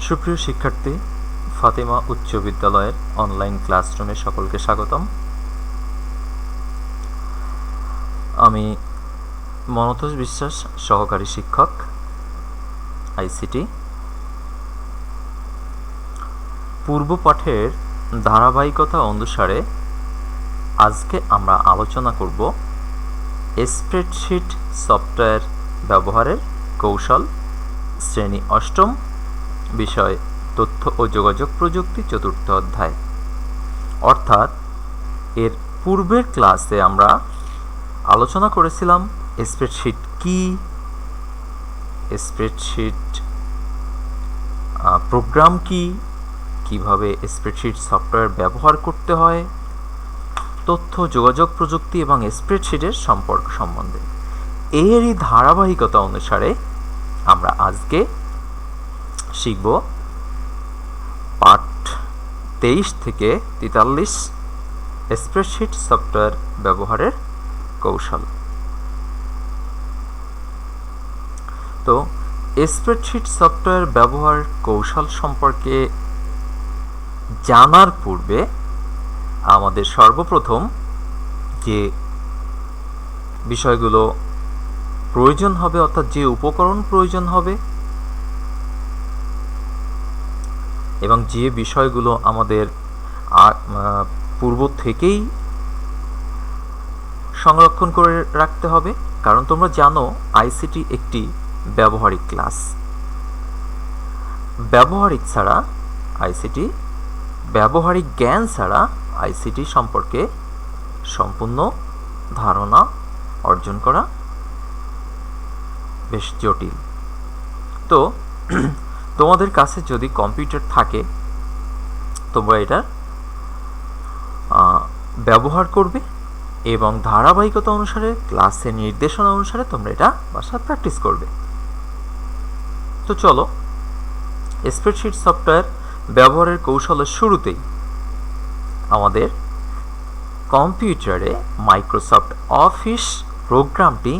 সুপ্রিয় শিক্ষার্থী, ফাতেমা উচ্চ বিদ্যালয়ের অনলাইন ক্লাসরুমে সকলকে স্বাগতম। আমি মনতোষ বিশ্বাস, সহকারী শিক্ষক, আইসিটি। পূর্ব পাঠের ধারাবাহিকতা অনুসারে আজকে আমরা আলোচনা করব স্প্রেডশিট সফটওয়্যার ব্যবহারের কৌশল, শ্রেণী অষ্টম, বিষয় তথ্য ও যোগাযোগ প্রযুক্তি, চতুর্থ অধ্যায়। অর্থাৎ এর পূর্বের ক্লাসে আমরা আলোচনা করেছিলাম স্প্রেডশিট কি, স্প্রেডশিট প্রোগ্রাম কি, কিভাবে স্প্রেডশিট সফটওয়্যার ব্যবহার করতে হয়, তথ্য যোগাযোগ প্রযুক্তি এবং স্প্রেডশিটের সম্পর্ক সম্বন্ধে। এরই ধারাবাহিকতা অনুসারে আমরা আজকে শিখব পাঠ 23 থেকে 43 স্প্রেডশিট সফটওয়্যার ব্যবহারের কৌশল। তো স্প্রেডশিট সফটওয়্যার ব্যবহার কৌশল সম্পর্কে জানার পূর্বে আমাদের সর্বপ্রথম যে বিষয়গুলো প্রয়োজন হবে, অর্থাৎ যে উপকরণ প্রয়োজন হবে এবং যে বিষয়গুলো আমাদের পূর্ব থেকেই সংরক্ষণ করে রাখতে হবে, কারণ তোমরা জানো আইসিটি একটি ব্যবহারিক ক্লাস। ব্যবহারিক ছাড়া আইসিটি, ব্যবহারিক জ্ঞান ছাড়া আইসিটি সম্পর্কে সম্পূর্ণ ধারণা অর্জন করা বেশ জটিল। তো তোমাদের কাছে যদি কম্পিউটার থাকে তোমরা এটা ব্যবহার করবে এবং ধারাবাহিকতা অনুসারে ক্লাসের নির্দেশনা অনুসারে তোমরা এটা বাসায় প্র্যাকটিস করবে। তো চলো স্প্রেডশিট সফটওয়্যার ব্যবহারের কৌশলের শুরুতেই আমাদের কম্পিউটারে মাইক্রোসফট অফিস প্রোগ্রামটি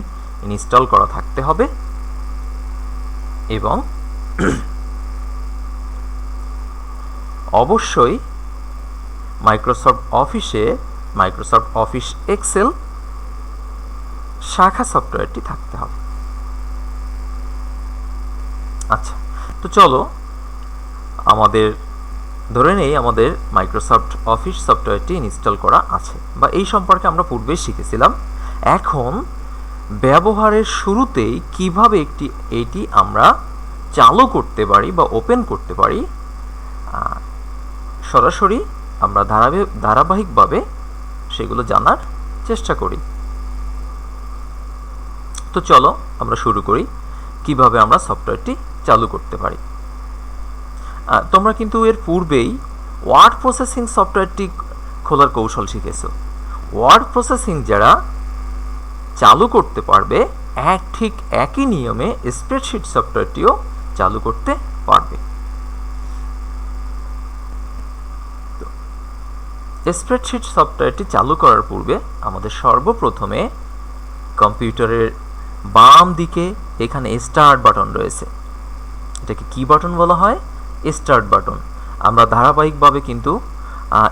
ইনস্টল করা থাকতে হবে এবং অবশ্যই মাইক্রোসফট অফিসে মাইক্রোসফট অফিস এক্সেল শাখা সফটওয়্যারটি থাকতে হবে। আচ্ছা, তো চলো আমাদের ধরে নেই আমাদের মাইক্রোসফট অফিস সফটওয়্যারটি ইনস্টল করা আছে বা এই সম্পর্কে আমরা পূর্বেই শিখেছিলাম। এখন ব্যবহারের শুরুতেই কিভাবে এটি আমরা চালু করতে পারি বা ওপেন করতে পারি সরাসরি আমরা ধারাবাহিকভাবে সেগুলো জানার চেষ্টা করি। তো চলো আমরা শুরু করি কিভাবে আমরা সফটওয়্যারটি চালু করতে পারি। তোমরা কিন্তু এর পূর্বেই ওয়ার্ড প্রসেসিং সফটওয়্যারটি খোলার কৌশল শিখেছো। ওয়ার্ড প্রসেসিং যারা চালু করতে পারবে ঠিক একই নিয়মে স্প্রেডশিট সফটওয়্যারটিও চালু করতে পারবে। স্প্রেডশিট সফটওয়্যারটি চালু করার পূর্বে আমাদের সর্বপ্রথমে কম্পিউটারের বাম দিকে এখানে স্টার্ট বাটন রয়েছে। এটাকে কি বাটন বলা হয়? Start button. আমরা ধারাবাহিকভাবে কিন্তু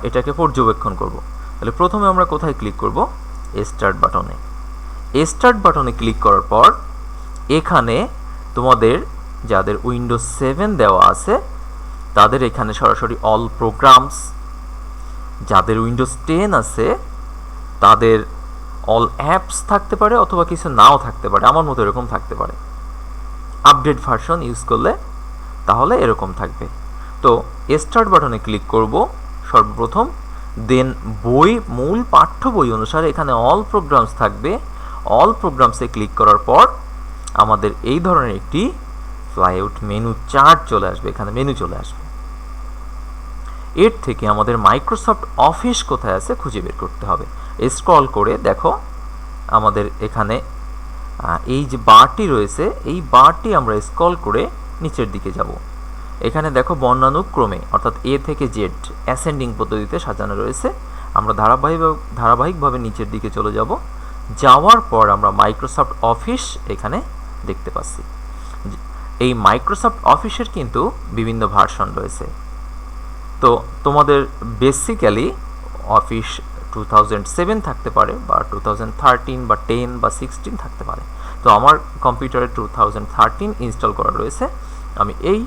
এটাকে পর্যবেক্ষণ করব। তাহলে প্রথমে আমরা কোথায় ক্লিক করব? স্টার্ট বাটনে। স্টার্ট বাটনে ক্লিক করার পর এখানে তোমাদের যাদের উইন্ডোজ 7 দেওয়া আছে তাদের এখানে সরাসরি অল প্রোগ্রামস, যাদের উইন্ডোজ 10 আছে তাদের অল অ্যাপস থাকতে পারে অথবা কিছু নাও থাকতে পারে, আমার মতো এরকম থাকতে পারে। আপডেট ভার্সন ইউজ করলে তাহলে এরকম থাকবে। তো স্টার্ট বাটনে ক্লিক করব সর্বপ্রথম, দেন মূল পাঠ্য বই অনুসারে এখানে অল প্রোগ্রামস থাকবে। অল প্রোগ্রামসে ক্লিক করার পর আমাদের এই ধরনের একটি ফ্লাইআউট মেনু চার্ট চলে আসবে, এখানে মেনু চলে আসবে। এর থেকে আমাদের মাইক্রোসফট অফিস কোথায় আছে খুঁজে বের করতে হবে। স্ক্রল করে দেখো আমাদের এখানে এই যে বারটি রয়েছে, এই বারটি আমরা স্ক্রল করে নিচের দিকে যাব। এখানে দেখো বর্ণানুক্রমে অর্থাৎ এ থেকে জেড অ্যাসেন্ডিং পদ্ধতিতে সাজানো রয়েছে। আমরা ধারাবাহিকভাবে নিচের দিকে চলে যাব। যাওয়ার পর আমরা মাইক্রোসফট অফিস এখানে দেখতে পাচ্ছি। এই মাইক্রোসফট অফিসের কিন্তু বিভিন্ন ভার্সন রয়েছে। তো তোমাদের বেসিক্যালি অফিস 2007 থাকতে পারে, বা 2013 বা 10 বা 16 থাকতে পারে। তো আমার কম্পিউটারে 2013 ইনস্টল করা রয়েছে। আমি এই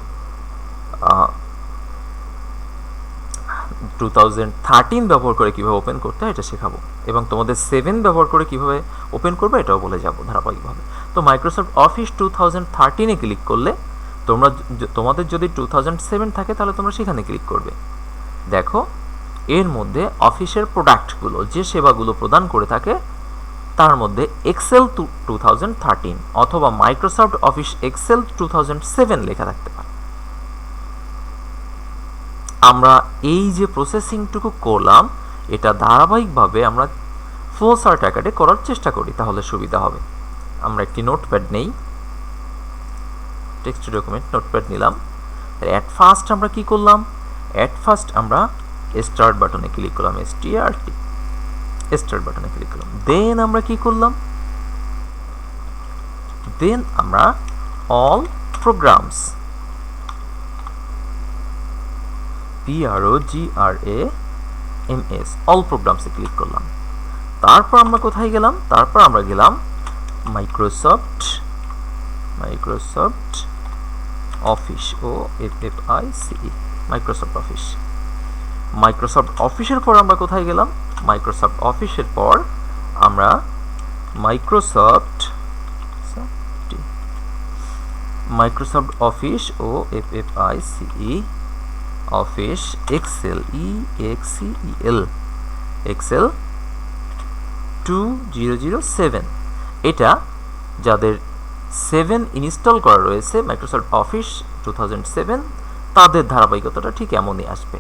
2013 ব্যবহার করে কীভাবে ওপেন করতে হয় এটা শেখাবো, এবং তোমাদের 7 ব্যবহার করে কীভাবে ওপেন করবে এটাও বলে যাব ধারাবাহিকভাবে। তো মাইক্রোসফট অফিস 2013-এ ক্লিক করলে তোমাদের যদি 2007 থাকে তাহলে তোমরা সেখানে ক্লিক করবে। দেখো এর মধ্যে অফিসের প্রোডাক্টগুলো, যে সেবাগুলো প্রদান করে থাকে, তার মধ্যে এক্সেল 2013 অথবা মাইক্রোসফট অফিস এক্সেল 2007 লেখা থাকতে পারে। আমরা এই যে প্রসেসিংটুকু করলাম এটা ধারাবাহিকভাবে আমরা ফ্লোচার্ট আকারে করার চেষ্টা করি, তাহলে সুবিধা হবে। আমরা একটি নোটপ্যাড নেই, টেক্সট ডকুমেন্ট নোটপ্যাড নিলাম। অ্যাট ফার্স্ট আমরা কি করলাম? অ্যাট ফার্স্ট আমরা স্টার্ট বাটনে ক্লিক করলাম, স্টার্ট বাটনে ক্লিক করলাম। দেন আমরা কি করলাম? দেন আমরা অল প্রোগ্রামস, PROGRAMS, অল প্রোগ্রামসে ক্লিক করলাম। তারপর আমরা কোথায় গেলাম? তারপর আমরা গেলাম Microsoft Office, OFFICE, Microsoft Office. Microsoft অফিসের পর আমরা কোথায় গেলাম? মাইক্রোসফট অফিসের পর আমরা Microsoft Office, OFFICE, Office Excel, EXCEL, Excel 2007। এটা যাদের 7 ইনস্টল করা রয়েছে মাইক্রোসফট অফিস 2007, তাদের ধারাবাহিকতাটা ঠিক এমনই আসবে,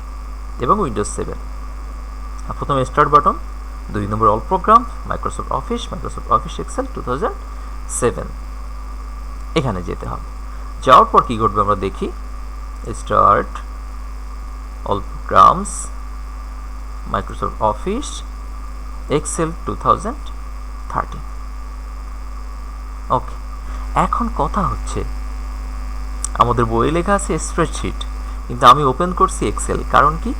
এবং উইন্ডোজ 7। প্রথমে স্টার্ট বাটন, 2 নম্বর all program, Microsoft Office Excel 2007, এখানে যেতে হবে। যাওয়ার পর কি ঘটবে আমরা দেখি। Start all programs, Microsoft Office Excel 2013। Okay, এখন কথা হচ্ছে আমাদের বইয়ে লেখা আছে স্প্রেডশিট, কিন্তু আমি ওপেন করছি এক্সেল। কারণ কি?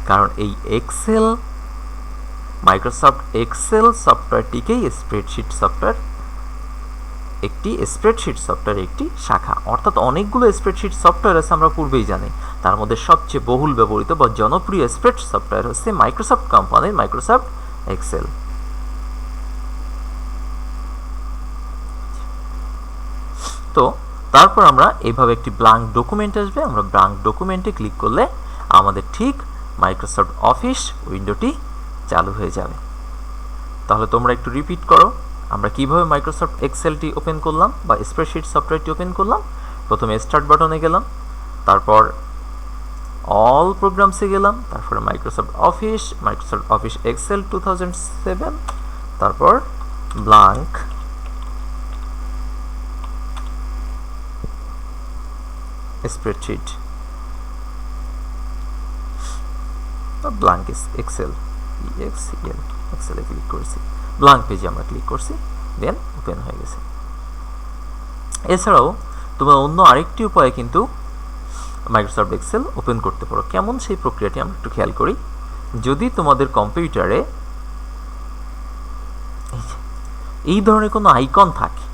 কারণ এই এক্সেল, মাইক্রোসফট এক্সেল সফটওয়্যারটিকেই স্প্রেডশিট সফটওয়্যার একটি শাখা। অর্থাৎ অনেকগুলো স্প্রেডশিট সফটওয়্যার আছে, আমরা পূর্বেই জানি। তার মধ্যে সবচেয়ে বহুল ব্যবহৃত বা জনপ্রিয় স্প্রেডশিট সফটওয়্যার হচ্ছে মাইক্রোসফট কোম্পানির মাইক্রোসফট এক্সেল। তো তারপর আমরা এইভাবে একটি ব্ল্যাঙ্ক ডকুমেন্ট আসবে, আমরা ব্ল্যাঙ্ক ডকুমেন্টে ক্লিক করলে আমাদের ঠিক মাইক্রোসফট অফিস উইন্ডোটি চালু হয়ে যাবে। তাহলে তোমরা একটু রিপিট করো, আমরা কিভাবে মাইক্রোসফট এক্সেলটি ওপেন করলাম বা স্প্রেডশিট সফটওয়্যারটি ওপেন করলাম। প্রথমে স্টার্ট বাটনে গেলাম, তারপর অল প্রোগ্রামসে গেলাম, তারপরে মাইক্রোসফট অফিস এক্সেল 2007, তারপর ব্ল্যাঙ্ক স্প্রেডশিট বা ব্ল্যাঙ্ক এক্সেল, EXCEL, এক্সেলে ক্লিক করেছি, ব্ল্যাঙ্ক পেজে আমরা ক্লিক করছি, দেন ওপেন হয়ে গেছে। এছাড়াও তোমরা অন্য আরেকটি উপায়ে কিন্তু মাইক্রোসফট এক্সেল ওপেন করতে পারো। কেমন সেই প্রক্রিয়াটি আমরা একটু খেয়াল করি। যদি তোমাদের কম্পিউটারে এই ধরনের কোনো আইকন থাকে,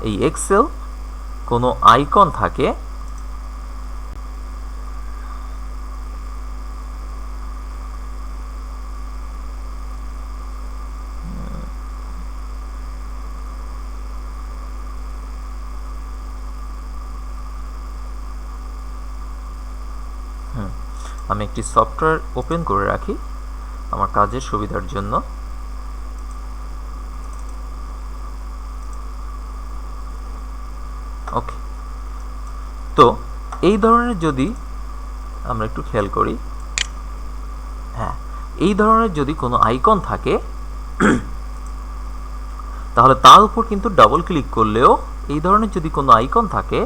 এই এক্সেল কোনো আইকন থাকে, আমি একটি সফটওয়্যার ওপেন করে রাখি আমার কাজের সুবিধার জন্য। ওকে, তো এই ধরনের যদি আমরা একটু খেয়াল করি, হ্যাঁ, এই ধরনের যদি কোনো আইকন থাকে তাহলে তার উপর কিন্তু ডাবল ক্লিক করলেও, এই ধরনের যদি কোনো আইকন থাকে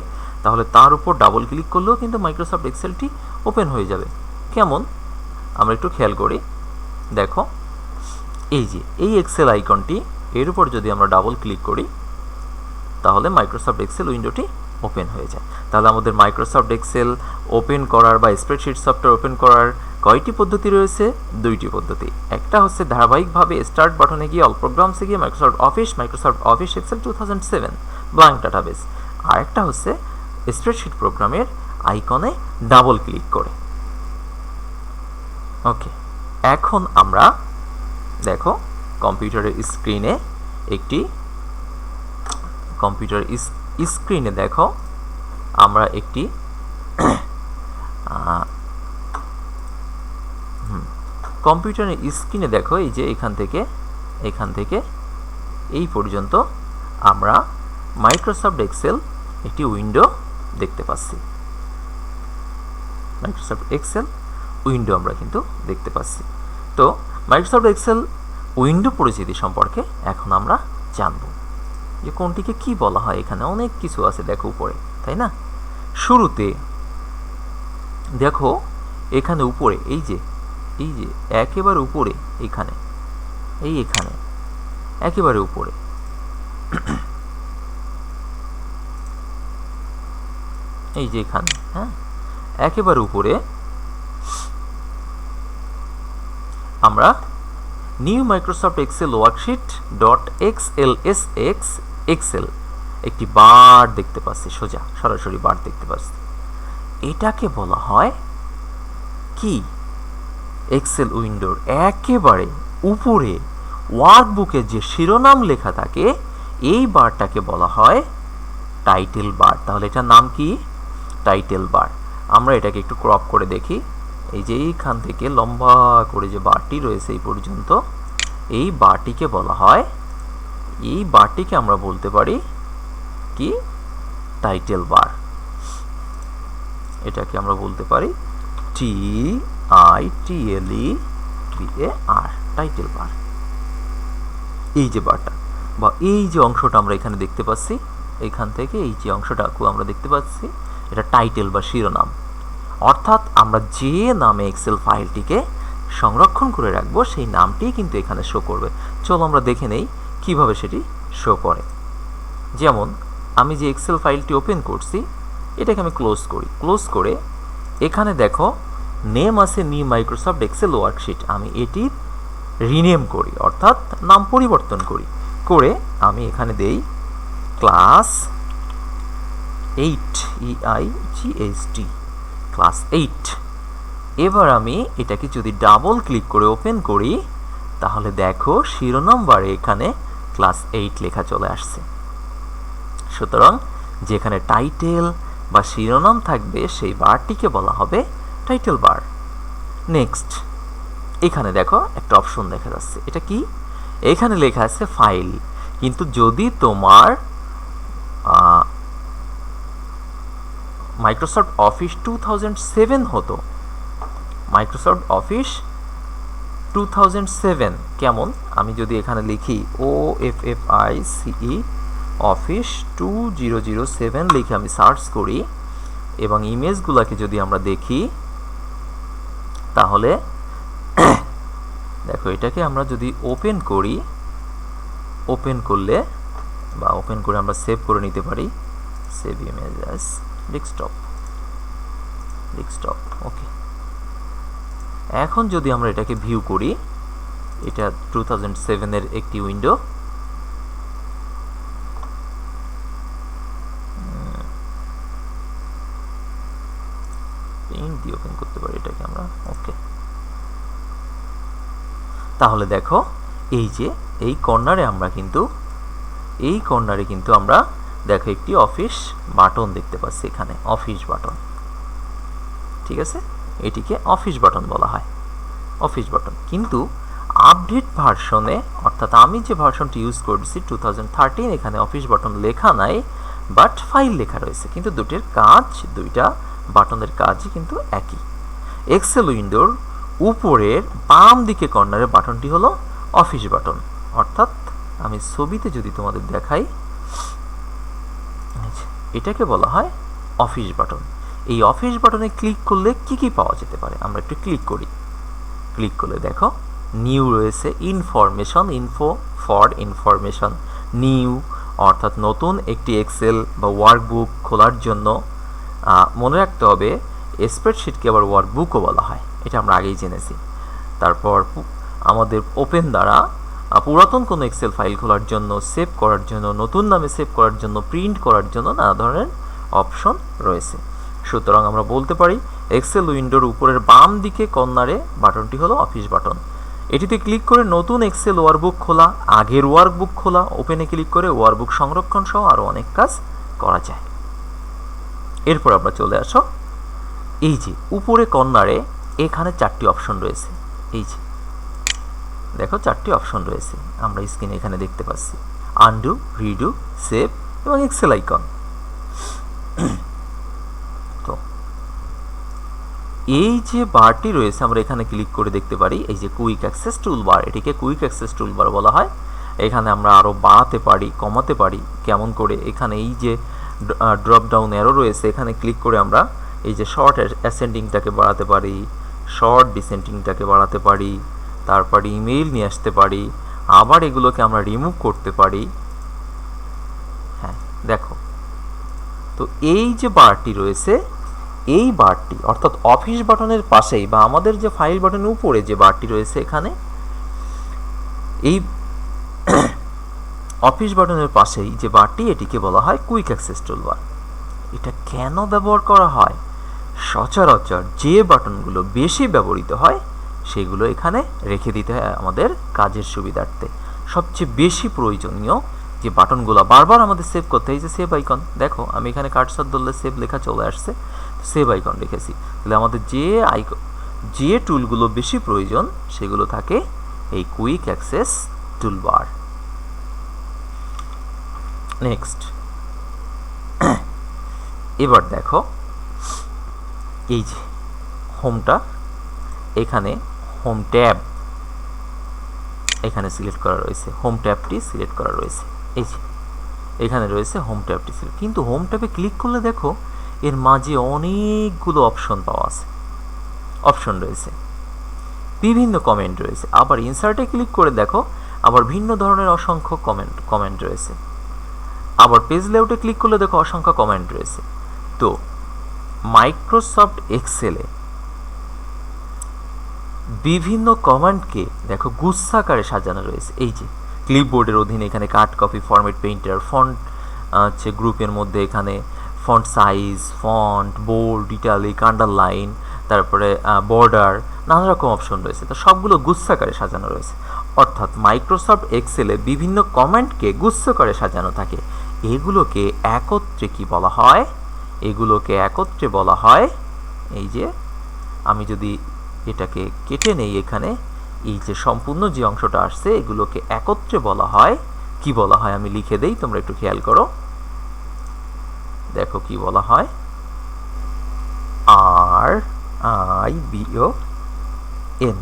তাহলে তার উপর ডাবল ক্লিক করলেও কিন্তু মাইক্রোসফট এক্সেলটি ওপেন হয়ে যাবে। কেমন আমরা একটু খেয়াল করি। দেখো এই যে এই এক্সেল আইকনটি, এর উপর যদি আমরা ডাবল ক্লিক করি তাহলে মাইক্রোসফট এক্সেল উইন্ডোটি ওপেন হয়ে যায়। তাহলে আমাদের মাইক্রোসফট এক্সেল ওপেন করার বা স্প্রেডশিট সফটওয়্যার ওপেন করার কয়টি পদ্ধতি রয়েছে? দুইটি পদ্ধতি। একটা হচ্ছে ধারাবাহিকভাবে স্টার্ট বাটনে গিয়ে অল প্রোগ্রামসে গিয়ে Microsoft Office Excel 2007 blank database. আর একটা হচ্ছে স্প্রেডশিট প্রোগ্রামের আইকনে ডাবল ক্লিক করে। ওকে, এখন আমরা দেখো কম্পিউটারের স্ক্রিনে দেখো আমরা একটি কম্পিউটারের স্ক্রিনে দেখো এই যে এখান থেকে এই পর্যন্ত আমরা মাইক্রোসফট এক্সেল একটি উইন্ডো দেখতে পাচ্ছি। মাইক্রোসফট এক্সেল উইন্ডো আমরা কিন্তু দেখতে পাচ্ছি। তো মাইক্রোসফট এক্সেল উইন্ডো পরিচিতি সম্পর্কে এখন আমরা জানব যে কোনটিকে কি বলা হয়। এখানে অনেক কিছু আছে দেখো উপরে, তাই না? শুরুতে দেখো এখানে উপরে এই যে একেবারে উপরে এখানে একেবারে উপরে এই যে এখানে, হ্যাঁ, একেবারে উপরে আমরা new Microsoft Excel worksheet .xlsx Excel একটি বার দেখতে পাচ্ছি, সরাসরি বার দেখতে পাচ্ছি। এটাকে বলা হয় কি? এক্সেল উইন্ডোর একেবারে উপরে ওয়ার্কবুকে যে শিরোনাম লেখা থাকে এই বারটাকে বলা হয় টাইটেল বার। তাহলে এটার নাম কি? Title bar. আমরা এটাকে একটু ক্রপ করে দেখি। এই যে এইখান থেকে লম্বা করে যে বারটি রয়েছে এই পর্যন্ত, এই বারটিকে বলা হয়, এই বারটিকে আমরা বলতে পারি কি? Title bar. এটাকে আমরা বলতে পারি TITLEBAR, টাইটেল বার। এই যে বারটা বা এই যে অংশটা আমরা এখানে দেখতে পাচ্ছি, এখান থেকে এই যে অংশটাকে আমরা দেখতে পাচ্ছি, এটা টাইটেল বা শিরোনাম। অর্থাৎ আমরা যে নামে এক্সেল ফাইলটিকে সংরক্ষণ করে রাখবো সেই নামটি কিন্তু এখানে শো করবে। চলো আমরা দেখে নেই কিভাবে সেটি শো করে। যেমন আমি যে এক্সেল ফাইলটি ওপেন করছি এটাকে আমি ক্লোজ করে এখানে দেখো নেম আছে নিউ মাইক্রোসফট এক্সেল ওয়ার্কশিট। আমি এটি রিনেম করি, অর্থাৎ নাম পরিবর্তন করে আমি এখানে দেই ক্লাস 8 EIGHT, ক্লাস 8। এবার আমি এটাকে যদি ডাবল ক্লিক করে ওপেন করি তাহলে দেখো শিরোনাম বারে এখানে ক্লাস 8 লেখা চলে আসছে। সুতরাং যেখানে টাইটেল বা শিরোনাম থাকবে সেই বারটিকে বলা হবে টাইটেল বার। নেক্সট এখানে দেখো একটা অপশন দেখা যাচ্ছে, এটা কি? এখানে লেখা আছে ফাইল। কিন্তু যদি তোমার মাইক্রোসফট অফিস 2007 হতো, মাইক্রোসফট অফিস 2007 কেমন? আমি যদি এখানে লিখি OFFICE অফিস 2007 লিখে আমি সার্চ করি এবং ইমেজগুলোকে যদি আমরা দেখি তাহলে দেখো এটাকে আমরা যদি ওপেন করি, ওপেন করে আমরা সেভ করে নিতে পারি। Save image as desktop. Okay, এখন যদি আমরা এটাকে ভিউ করি, এটা 2007 এর একটি উইন্ডো। প্রিন্ট দিয়ে ওপেন করতে পারি এটাকে আমরা। ওকে, তাহলে দেখো এই যে এই কর্নারে কিন্তু আমরা দেখো একটি অফিস বাটন দেখতে পাচ্ছি, এখানে অফিস বাটন। ঠিক আছে, এটিকে অফিস বাটন বলা হয়, অফিস বাটন। কিন্তু আপডেট ভার্সনে, অর্থাৎ আমি যে ভার্সনটি ইউজ করছি 2013, এখানে অফিস বাটন লেখা নাই বাট ফাইল লেখা রয়েছে। কিন্তু দুইটা বাটনের কাজই কিন্তু একই। এক্সেল উইন্ডোর উপরের বাম দিকে কর্নারের বাটনটি হলো অফিস বাটন। অর্থাৎ আমি ছবিতে যদি তোমাদের দেখাই, এটাকে বলা হয় অফিস বাটন। এই অফিস বাটনে ক্লিক করলে কি কি পাওয়া যেতে পারে আমরা একটু ক্লিক করি। ক্লিক করলে দেখো নিউ রয়েছে, information, info for information, new, অর্থাৎ নতুন একটি এক্সেল বা ওয়ার্কবুক খোলার জন্য মনে রাখতে হবে স্প্রেডশিটকে আবার ওয়ার্কবুকও বলা হয়, এটা আমরা আগেই জেনেছি। তারপর আমাদের ওপেন দ্বারা পুরাতন কোনো এক্সেল ফাইল খোলার জন্য, সেভ করার জন্য, নতুন নামে সেভ করার জন্য, প্রিন্ট করার জন্য নানা ধরনের অপশন রয়েছে। সুতরাং আমরা বলতে পারি এক্সেল উইন্ডোর উপরের বাম দিকে কর্নারে বাটনটি হলো অফিস বাটন। এটিতে ক্লিক করে নতুন এক্সেল ওয়ার্কবুক খোলা, আগের ওয়ার্কবুক খোলা, ওপেনে ক্লিক করে ওয়ার্কবুক সংরক্ষণ সহ আরও অনেক কাজ করা যায়। এরপর আমরা চলে আসো এই যে উপরে কর্নারে, এখানে 4টি অপশন রয়েছে। এই যে দেখো 4টি অপশন রয়েছে, আমরা স্ক্রিনে এখানে দেখতে পাচ্ছি, আনডু, রিডু, সেভ এবং এক্সেল আইকন। তো এই যে বারটি রয়েছে আমরা এখানে ক্লিক করে দেখতে পারি, এই যে কুইক অ্যাক্সেস টুলবার, এটিকে কুইক অ্যাক্সেস টুলবার বলা হয়। এখানে আমরা আরও বাড়াতে পারি, কমাতে পারি। কেমন করে? এখানে এই যে ড্রপ ডাউন অ্যারো রয়েছে, এখানে ক্লিক করে আমরা এই যে শর্ট অ্যাসেন্ডিংটাকে বাড়াতে পারি, শর্ট ডিসেন্ডিংটাকে বাড়াতে পারি, তারপরে ইমেইল নিয়ে আসতে পারি, আবার এগুলোকে আমরা রিমুভ করতে পারি। হ্যাঁ দেখো, তো এই যে বারটি রয়েছে, এই বারটি অর্থাৎ অফিস বাটনের পাশেই বা আমাদের যে ফাইল বাটনের উপরে যে বারটি রয়েছে, এখানে এই অফিস বাটনের পাশেই যে বারটি, এটিকে বলা হয় কুইক অ্যাক্সেস টুলবার। এটা কেন ব্যবহার করা হয়? সচরাচর যে বাটনগুলো বেশি ব্যবহৃত হয় সেগুলো এখানে রেখে দিতে হয় আমাদের কাজের সুবিধার্থে। সবচেয়ে বেশি প্রয়োজনীয় যে বাটনগুলো বারবার আমাদের সেভ করতে হয়, যে সেভ আইকন, দেখো আমি এখানে কার্সার ধরলে সেভ লেখা চলে আসছে, সেভ আইকন রেখেছি। তাহলে আমাদের যে টুলগুলো বেশি প্রয়োজন সেগুলো থাকে এই কুইক অ্যাক্সেস টুলবার। নেক্সট, এবার দেখো এই যে হোমটা, এখানে হোম ট্যাব এখানে সিলেক্ট করা রয়েছে, হোম ট্যাবটি সিলেক্ট করা রয়েছে। এই যে এখানে রয়েছে হোম ট্যাবটি সিলেক্ট, কিন্তু হোম ট্যাবে ক্লিক করলে দেখো এর মাঝে অনেকগুলো অপশন পাওয়া আছে, অপশন রয়েছে, বিভিন্ন কমেন্ট রয়েছে। আবার ইনসার্টে ক্লিক করে দেখো আবার ভিন্ন ধরনের অসংখ্য কমেন্ট রয়েছে। আবার পেজ লেআউটে ক্লিক করলে দেখো অসংখ্য কমেন্ট রয়েছে। তো মাইক্রোসফট এক্সেলে বিভিন্ন কমান্ডকে দেখো গুচ্ছাকারে সাজানো রয়েছে। এই যে ক্লিপবোর্ডের অধীনে এখানে cut, copy, format, painter, font হচ্ছে গ্রুপের মধ্যে এখানে font size, font, bold, italic, underline, তারপরে বর্ডার, নানা রকম অপশন রয়েছে। তো সবগুলো গুচ্ছাকারে সাজানো রয়েছে, অর্থাৎ মাইক্রোসফট এক্সেলে বিভিন্ন কমেন্টকে গুচ্ছাকারে সাজানো থাকে। এগুলোকে একত্রে কি বলা হয়? এগুলোকে একত্রে বলা হয়, এই যে আমি যদি এটাকে কেটে নেই, এখানে এই যে সম্পূর্ণ যে অংশটা আসছে, এগুলোকে একত্রে বলা হয়, কি বলা হয় আমি লিখে দেই, তোমরা একটু খেয়াল করো, দেখো কি বলা হয়, RIBON,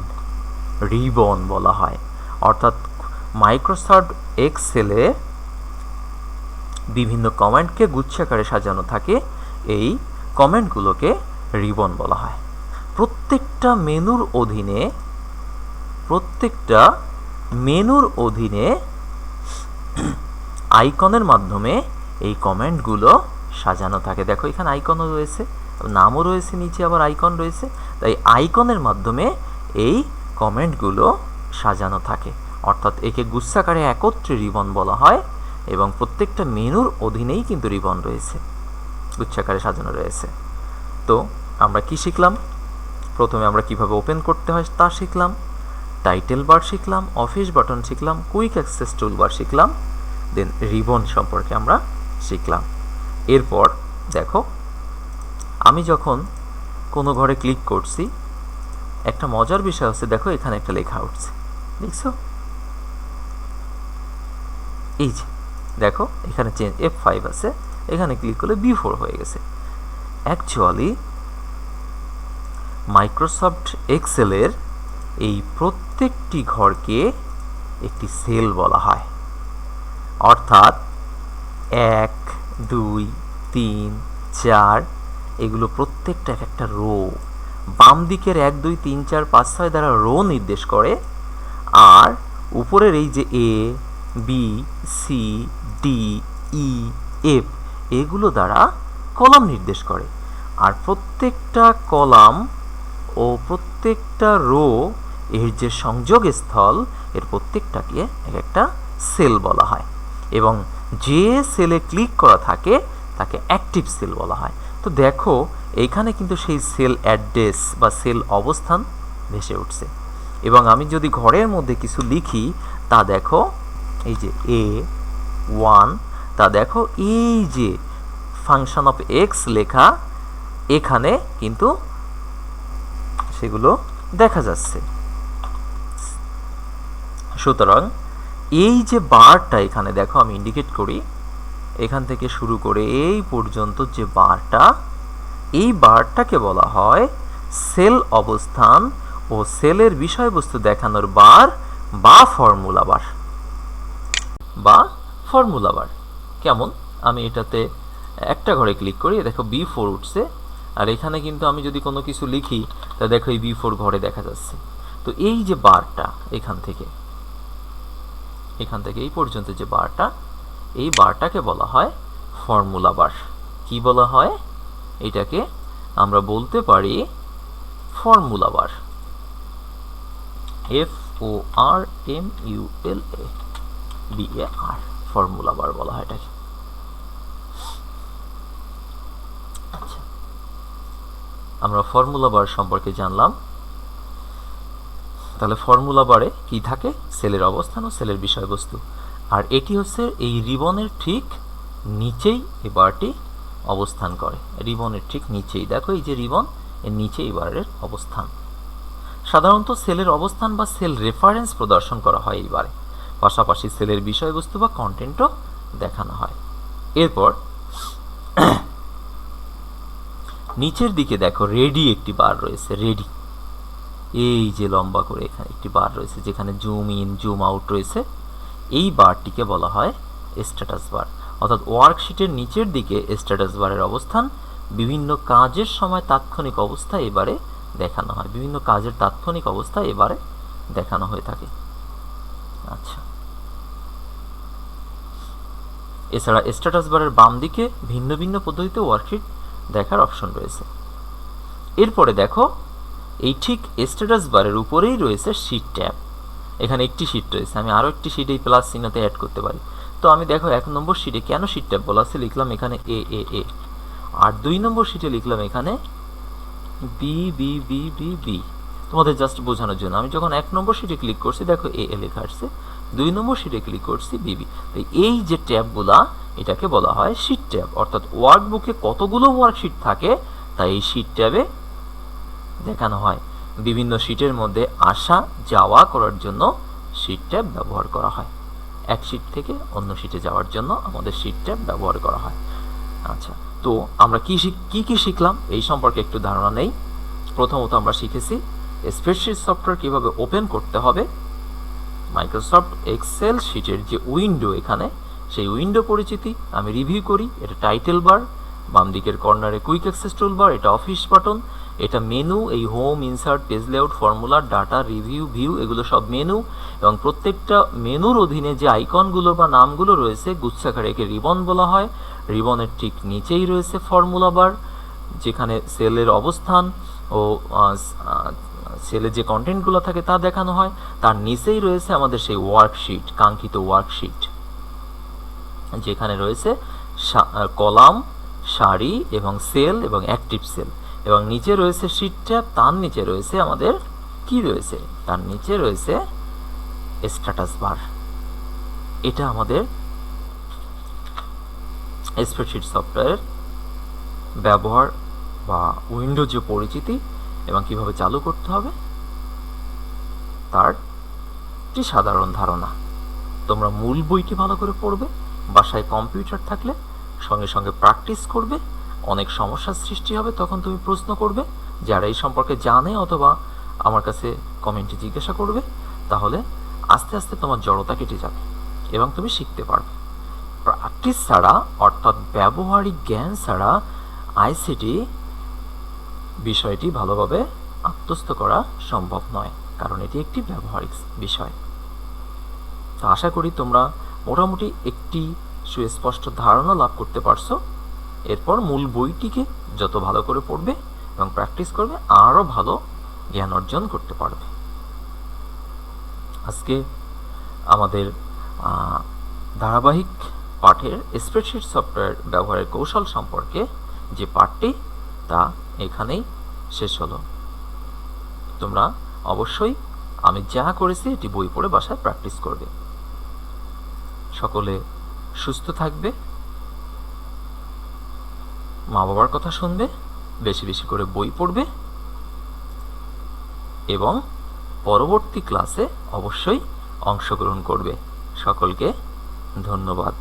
রিবন বলা হয়। অর্থাৎ মাইক্রোসফট এক্সেলে বিভিন্ন কমেন্টকে গুচ্ছাকারে সাজানো থাকে, এই কমেন্টগুলোকে রিবন বলা হয়। প্রত্যেকটা মেনুর অধীনে আইকনের মাধ্যমে এই কমেন্টগুলো সাজানো থাকে। দেখো এখানে আইকনও রয়েছে, নামও রয়েছে, নিচে আবার আইকন রয়েছে। তাই আইকনের মাধ্যমে এই কমেন্টগুলো সাজানো থাকে, অর্থাৎ একে গুচ্ছাকারে একত্রে রিবন বলা হয়। এবং প্রত্যেকটা মেনুর অধীনেই কিন্তু রিবন রয়েছে, গুচ্ছাকারে সাজানো রয়েছে। তো আমরা কি শিখলাম? প্রথমে আমরা কিভাবে ওপেন করতে হয় তা শিখলাম, টাইটেল বার শিখলাম, অফিস বাটন শিখলাম, কুইক অ্যাক্সেস টুলবার শিখলাম, দেন রিবন সম্পর্কে আমরা শিখলাম। এরপর দেখো আমি যখন কোনো ঘরে ক্লিক করছি, একটা মজার বিষয় হচ্ছে, দেখো এখানে একটা লেখা উঠছে, দেখছো? এই যে দেখো এখানে চেঞ্জ F5 আছে, এখানে ক্লিক করলে B4 হয়ে গেছে। অ্যাকচুয়ালি মাইক্রোসফট এক্সেলের এই প্রত্যেকটি ঘরকে একটি সেল বলা হয়, অর্থাৎ 1, 2, 3, 4 এগুলো প্রত্যেকটা একটা রো। বাম দিকের 1, 2, 3, 4, 5, 6 দ্বারা রো নির্দেশ করে, আর উপরের এই যে A, B, C, D, D, E, F এগুলো দ্বারা কলাম নির্দেশ করে। আর প্রত্যেকটা কলাম ও প্রত্যেকটা রো এর যে সংযোগ স্থল এর প্রত্যেকটাকে এক একটা সেল বলা হয়, এবং যে সেলে ক্লিক করা থাকে তাকে অ্যাক্টিভ সেল বলা হয়। তো দেখো এইখানে কিন্তু সেই সেল অ্যাড্রেস বা সেল অবস্থান ভেসে উঠছে, এবং আমি যদি ঘরের মধ্যে কিছু লিখি তা দেখো এই যে A1, তা দেখো এই যে ফাংশন অফ এক্স লেখা এখানে কিন্তু সেগুলো দেখা যাচ্ছে। সুতরাং এই যে বারটা এখানে দেখো আমি ইন্ডিকেট করি, এখান থেকে শুরু করে এই পর্যন্ত যে বারটা, এই বারটাকে বলা হয় সেল অবস্থান ও সেলের বিষয়বস্তু দেখানোর বার বা ফর্মুলা বার বা ফর্মুলা বার। কেমন, আমি এটাতে একটা ঘরে ক্লিক করি, দেখো B4 উঠছে, আর এখানে কিন্তু আমি যদি কোনো কিছু লিখি তা দেখো এই B4 ঘরে দেখা যাচ্ছে। তো এই যে বারটা এখান থেকে এই পর্যন্ত যে বারটা, এই বারটাকে বলা হয় ফর্মুলা বার। কি বলা হয়? এটাকে আমরা বলতে পারি ফর্মুলা বার, FORMULA ফর্মুলা বার বলা হয় এটাকে। আচ্ছা, আমরা ফর্মুলা বার সম্পর্কে জানলাম। তাহলে ফর্মুলা বারে কি থাকে? সেলের অবস্থান ও সেলের বিষয়বস্তু। আর এটি হচ্ছে এই রিবনের ঠিক নিচেই এই বারটি অবস্থান করে, রিবনের ঠিক নিচেই। দেখো এই যে রিবন, এর নিচে এই বারের অবস্থান। সাধারণত সেলের অবস্থান বা সেল রেফারেন্স প্রদর্শন করা হয় এই বারে, পাশাপাশি সেলের বিষয়বস্তু বা কন্টেন্টও দেখানো হয়। এরপর নিচের দিকে দেখো রেডি একটি বার রয়েছে, রেডি এই যে লম্বা করে এখানে একটি বার রয়েছে যেখানে জুম ইন জুম আউট রয়েছে। এই বারটিকে বলা হয় স্ট্যাটাস বার, অর্থাৎ ওয়ার্কশিটের নিচের দিকে স্ট্যাটাস বারের অবস্থান বিভিন্ন কাজের সময় তাৎক্ষণিক অবস্থা এবারে দেখানো হয়, বিভিন্ন কাজের তাৎক্ষণিক অবস্থা এবারে দেখানো হয়ে থাকে। আচ্ছা, এছাড়া স্ট্যাটাস বারের বাম দিকে ভিন্ন ভিন্ন পদ্ধতিতে ওয়ার্কশিট দেখার অপশন রয়েছে। এরপরে দেখো এই ঠিক স্ট্যাটাস বারের উপরেই রয়েছে শিট ট্যাব। এখানে একটি শিট রয়েছে, আমি আরও একটি শিট এই প্লাস চিহ্নতে অ্যাড করতে পারি। তো আমি দেখো 1 নম্বর শিটে কেন শিট ট্যাব বলা আছে লিখলাম এখানে এ, আর 2 নম্বর শিটে লিখলাম এখানে বি। তোমাদের জাস্ট বোঝানোর জন্য আমি যখন 1 নম্বর শিটে ক্লিক করছি দেখো এ লেখা আসছে, 2 নম্বর শিটে ক্লিক করছি বিবি। তো এই যে ট্যাবগুলা এটাকে বলা হয় শিট ট্যাব, অর্থাৎ ওয়ার্কবুকে কতগুলো ওয়ার্কশিট থাকে তাই এই শিট ট্যাবে দেখানো হয়। বিভিন্ন শিটের মধ্যে আসা যাওয়া করার জন্য শিট ট্যাব ব্যবহার করা হয়, এক শিট থেকে অন্য শিটে যাওয়ার জন্য আমাদের শিট ট্যাব ব্যবহার করা হয়। আচ্ছা, তো আমরা কি শিখলাম এই সম্পর্কে একটু ধারণা নেই। প্রথমত আমরা শিখেছি স্প্রেডশিট সফটওয়্যার কীভাবে ওপেন করতে হবে, মাইক্রোসফট এক্সেল শিটের যে উইন্ডো এখানে সেই উইন্ডো পরিচিতি আমি রিভিউ করি। এটা টাইটেল বার, বাম দিকের কর্নারে কুইক অ্যাক্সেস টুল বার, এটা অফিস বাটন, এটা মেনু, এই home, insert, page layout, formula, data, review, view এগুলো সব মেনু, এবং প্রত্যেকটা মেনুর অধীনে যে আইকনগুলো বা নামগুলো রয়েছে গুচ্ছাকারে একে রিবন বলা হয়। রিবনের ঠিক নিচেই রয়েছে ফর্মুলা বার, যেখানে সেলের অবস্থান ও সেলে যে কন্টেন্টগুলো থাকে তা দেখানো হয়। তার নিচেই রয়েছে আমাদের সেই ওয়ার্কশিট, কাঙ্ক্ষিত ওয়ার্কশিট, যেখানে রয়েছে কলাম, সারি এবং সেল এবং অ্যাক্টিভ সেল, এবং নিচে রয়েছে শিট ট্যাব, তার নিচে রয়েছে আমাদের কি রয়েছে, তার নিচে রয়েছে স্ট্যাটাস বার। এটা আমাদের স্প্রেডশিট সফটওয়্যারের ব্যবহার বা উইন্ডো যে পরিচিতি এবং কিভাবে চালু করতে হবে তার একটি সাধারণ ধারণা। তোমরা মূল বইটি ভালো করে পড়বে, বাসায় কম্পিউটার থাকলে সঙ্গে সঙ্গে প্র্যাকটিস করবে, অনেক সমস্যার সৃষ্টি হবে তখন তুমি প্রশ্ন করবে যারা এই সম্পর্কে জানে, অথবা আমার কাছে কমেন্টে জিজ্ঞাসা করবে। তাহলে আস্তে আস্তে তোমার জড়তা কেটে যাবে এবং তুমি শিখতে পারবে। প্র্যাকটিস ছাড়া অর্থাৎ ব্যবহারিক জ্ঞান ছাড়া আইসিটি বিষয়টি ভালোভাবে আত্মস্থ করা সম্ভব নয়, কারণ এটি একটি ব্যবহারিক বিষয়। তো আশা করি তোমরা মোটামুটি একটি সুস্পষ্ট ধারণা লাভ করতে পারছো। এরপর মূল বইটিকে যত ভালো করে পড়বে এবং প্র্যাকটিস করবে, আরও ভালো জ্ঞান অর্জন করতে পারবে। আজকে আমাদের ধারাবাহিক পাঠের স্প্রেডশিট সফটওয়্যার ব্যবহারের কৌশল সম্পর্কে যে পাঠটি, তা এখানেই শেষ হলো। তোমরা অবশ্যই আমি যা করেছি এটি বই পড়ে বাসায় প্র্যাকটিস করবে। সকলে সুস্থ থাকবে, মা বাবার কথা শুনবে, বেশি বেশি করে বই পড়বে এবং পরবর্তী ক্লাসে অবশ্যই অংশগ্রহণ করবে। সকলকে ধন্যবাদ।